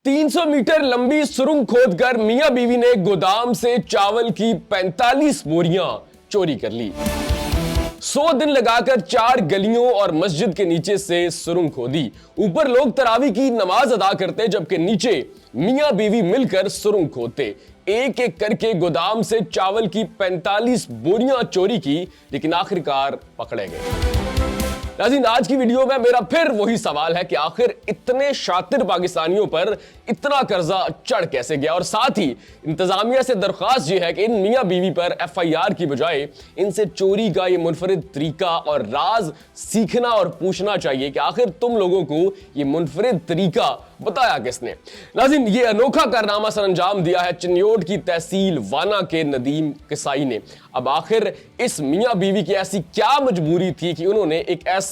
300 metre लंबी सुरंग खोदकर मियां बीवी ने गोदाम से चावल की 45 बोरियां चोरी कर ली। 100 दिन लगाकर 4 गलियों और मस्जिद के नीचे से सुरंग खोदी। ऊपर लोग तरावी की नमाज अदा करते, जबकि नीचे मियां बीवी मिलकर सुरंग खोदते। एक एक करके गोदाम से चावल की 45 बोरियां चोरी की, लेकिन आखिरकार पकड़े गए। नाज़रीन, आज की वीडियो में मेरा फिर वही सवाल है कि आखिर इतने शातिर पाकिस्तानियों पर इतना कर्जा चढ़ कैसे गया, और साथ ही इंतजामिया से दरख्वास्त ये है कि इन मियां बीवी पर FIR की बजाय इनसे चोरी का ये मुनफरिद तरीका और राज सीखना और पूछना चाहिए कि आखिर तुम लोगों को ये मुनफरिद तरीका बताया किसने। नाज़रीन, ये अनोखा कारनामा सर अंजाम दिया है चिन्योट की तहसील वाना के नदीम किसाई ने। अब आखिर इस मियां बीवी की ऐसी क्या मजबूरी थी कि उन्होंने एक ऐसा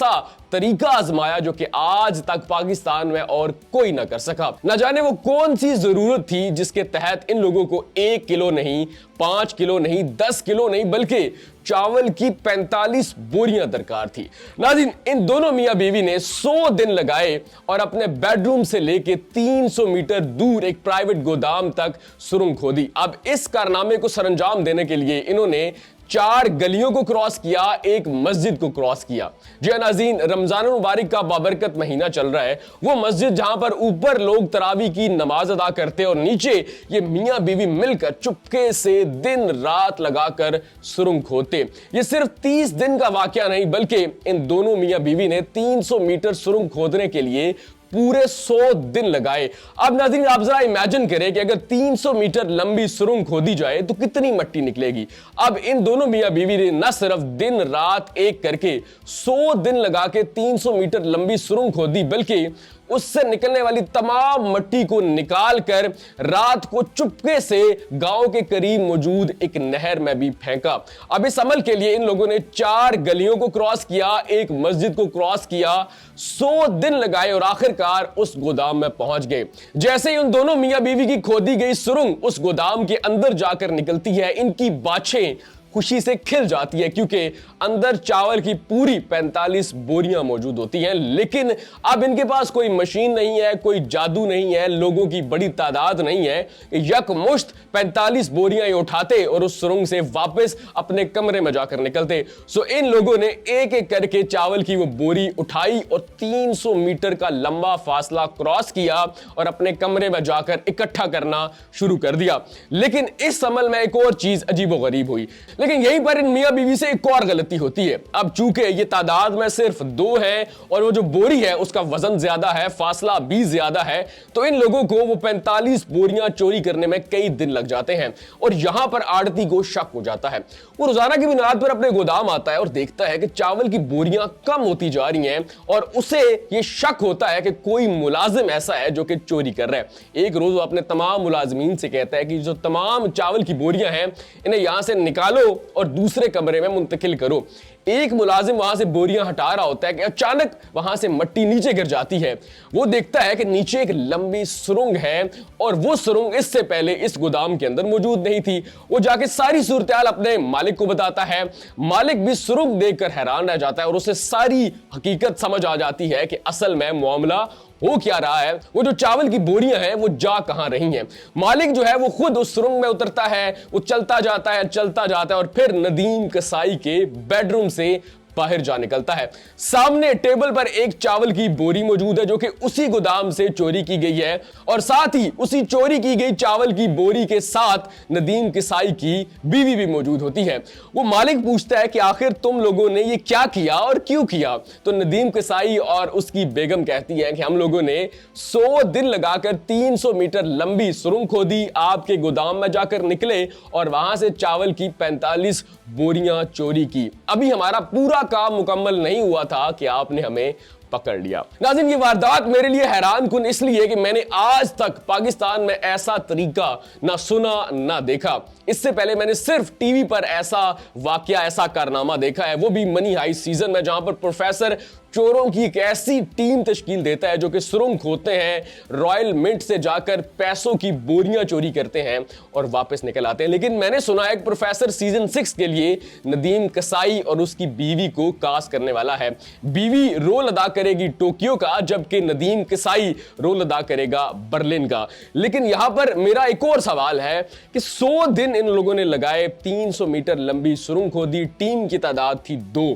तरीका आजमाया जो कि आज तक पाकिस्तान में और कोई ना कर सका। ना जाने वो कौन सी जरूरत थी जिसके तहत इन लोगों को 1 किलो नहीं, 5 किलो नहीं, 10 किलो नहीं, बल्कि चावल की 45 बोरियां दरकार थी। नाज़रीन, इन दोनों मियां बीवी ने 100 दिन लगाए और अपने बेडरूम से लेके 300 मीटर दूर एक प्राइवेट गोदाम तक सुरंग खोदी। अब इस कारनामे को सरंजाम देने के लिए इन्होंने 4 गलियों को क्रॉस किया, एक मस्जिद को क्रॉस किया। जी नाज़रीन, रमजान मुबारक का बाबरकत महीना चल रहा है। वो मस्जिद जहां पर ऊपर लोग तरावी की नमाज अदा करते और नीचे ये मियां बीवी मिलकर चुपके से दिन रात लगाकर सुरंग खोदते। ये सिर्फ 30 दिन का वाकया नहीं, बल्कि इन दोनों मियां बीवी ने 300 मीटर सुरंग खोदने के लिए पूरे 100 दिन लगाए। अब नाज़रीन, आप जरा इमेजिन करें कि अगर 300 मीटर लंबी सुरंग खोदी जाए तो कितनी मिट्टी निकलेगी। अब इन दोनों मियां बीवी ने न सिर्फ दिन रात एक करके 100 दिन लगा के 300 मीटर लंबी सुरंग खोदी, बल्कि उससे निकलने वाली तमाम मिट्टी को निकाल कर रात को चुपके से गांव के करीब मौजूद एक नहर में भी फेंका। अब इस अमल के लिए इन लोगों ने 4 गलियों को क्रॉस किया, एक मस्जिद को क्रॉस किया, 100 दिन लगाए और आखिरकार उस गोदाम में पहुंच गए। जैसे ही उन दोनों मियां बीवी की खोदी गई सुरंग उस गोदाम के अंदर जाकर निकलती है, इनकी बाछें खुशी से खिल जाती है, क्योंकि अंदर चावल की पूरी 45 बोरियां मौजूद होती हैं। लेकिन अब इनके पास कोई मशीन नहीं है, कोई जादू नहीं है, लोगों की बड़ी तादाद नहीं है। यकमुश्त 45 बोरियां उठाते और उस सुरंग से वापस अपने कमरे में जाकर निकलते। सो इन लोगों ने एक एक करके चावल की वो बोरी उठाई और 300 मीटर का लंबा फासला क्रॉस किया और अपने कमरे में जाकर इकट्ठा करना शुरू कर दिया। लेकिन इस अमल में एक और चीज अजीबोगरीब हुई। लेकिन यहीं पर इन मियां बीवी से एक और गलती होती है। अब चूंकि ये तादाद में सिर्फ 2 है और वो जो बोरी है उसका वजन ज्यादा है, फासला भी ज्यादा है, तो इन लोगों को वो 45 बोरियां चोरी करने में कई दिन लग जाते हैं। और यहां पर आड़ती को शक हो जाता है। वो रोजाना की बुनियाद पर अपने गोदाम आता है और देखता है कि चावल की बोरियां कम होती जा रही हैं, और उसे ये शक होता है कि कोई मुलाजिम ऐसा है जो कि चोरी कर रहा है। एक रोज वो अपने तमाम मुलाजिमीन से कहता है कि जो तमाम चावल की बोरियां हैं इन्हें यहां से निकालो और दूसरे कमरे में मुंतकिल करो। एक मुलाजिम वहां से बोरियां हटा रहा होता है कि अचानक वहां से मिट्टी नीचे गिर जाती है। वो देखता है कि नीचे एक लंबी सुरंग है और वो सुरंग इससे पहले इस गोदाम के अंदर मौजूद नहीं थी। वो जाके सारी सूरत-ए-हाल अपने मालिक को बताता है। मालिक भी सुरंग देखकर हैरान रह जाता है और उसे सारी हकीकत समझ आ जाती है कि असल में मामला हो क्या रहा है। वो जो चावल की बोरियां हैं वो जा कहां रही हैं। मालिक जो है वो खुद उस सुरंग में उतरता है, वो चलता जाता है और फिर नदीम कसाई के बेडरूम से बाहर जा निकलता है। सामने टेबल पर एक चावल की बोरी मौजूद है जो कि उसी गोदाम से चोरी की गई है, और साथ ही उसी चोरी की गई चावल की बोरी के साथ नदीम किसाई की बीवी भी मौजूद होती है। वो मालिक पूछता है कि आखिर तुम लोगों ने ये क्या किया और क्यों किया। तो नदीम किसाई और उसकी बेगम कहती है कि हम लोगों ने 100 दिन लगाकर 300 मीटर लंबी सुरंग खोदी, आपके गोदाम में जाकर निकले और वहां से चावल की 45 बोरियां चोरी की। अभी हमारा पूरा काम मुकम्मल नहीं हुआ था कि आपने हमें पकड़ लिया। नाज़रीन, ये वारदात मेरे लिए हैरान कुन इसलिए कि मैंने आज तक पाकिस्तान में ऐसा तरीका ना सुना ना देखा। इससे पहले मैंने सिर्फ टीवी पर ऐसा वाकया, ऐसा कारनामा देखा है, वो भी मनी हाइस्ट सीजन में, जहां पर प्रोफेसर चोरों की एक ऐसी टीम तश्कील देता है जो कि सुरंग खोदते हैं, रॉयल मिंट से जाकर पैसों की बोरियां चोरी करते हैं और वापस निकल आते हैं। लेकिन मैंने सुना है एक प्रोफेसर सीजन 6 के लिए नदीम कसाई और उसकी बीवी को कास्ट करने वाला है। बीवी रोल अदा करेगी टोक्यो का, जबकि नदीम कसाई रोल अदा करेगा बर्लिन का। लेकिन यहां पर मेरा एक और सवाल है कि 100 दिन इन लोगों ने लगाए, 300 मीटर लंबी सुरंग खोदी, टीम की तादाद थी 2।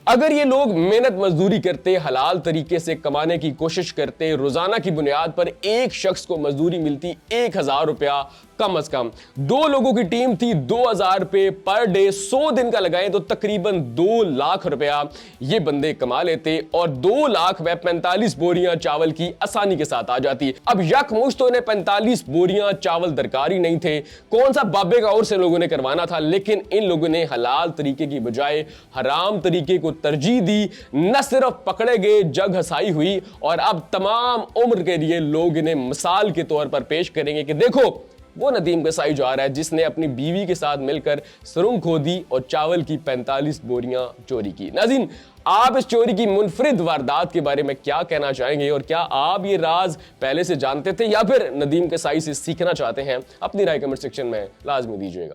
अगर ये लोग मेहनत मजदूरी करते, हलाल तरीके से कमाने की कोशिश करते, रोजाना की बुनियाद पर एक शख्स को मजदूरी मिलती 1000 रुपया कम से कम, 2 लोगों की टीम थी, 2000 रुपए पर डे, 100 दिन का लगाएं तो तकरीबन 2 लाख रुपया ये बंदे कमा लेते और 2 लाख व 45 बोरियां चावल की आसानी के साथ आ जाती। अब यकमुश्त तो इन्हें 45 बोरियां चावल दरकार ही नहीं थे, कौन सा बाबे का और से लोगों ने करवाना था। लेकिन इन लोगों ने हलाल तरीके की बजाय हराम तरीके को तरजीह दी। न सिर्फ पकड़े गए, जग हसाई हुई और अब तमाम उम्र के लिए लोग इन्हें मिसाल के तौर पर पेश करेंगे कि देखो वो नदीम कसाई जो आ रहा है जिसने अपनी बीवी के साथ मिलकर सुरंग खोदी और चावल की 45 बोरियां चोरी की। नाज़रीन, आप इस चोरी की मुनफरिद वारदात के बारे में क्या कहना चाहेंगे और क्या आप ये राज पहले से जानते थे या फिर नदीम कसाई से सीखना चाहते हैं? अपनी राय कमेंट सेक्शन में लाजमी दीजिएगा।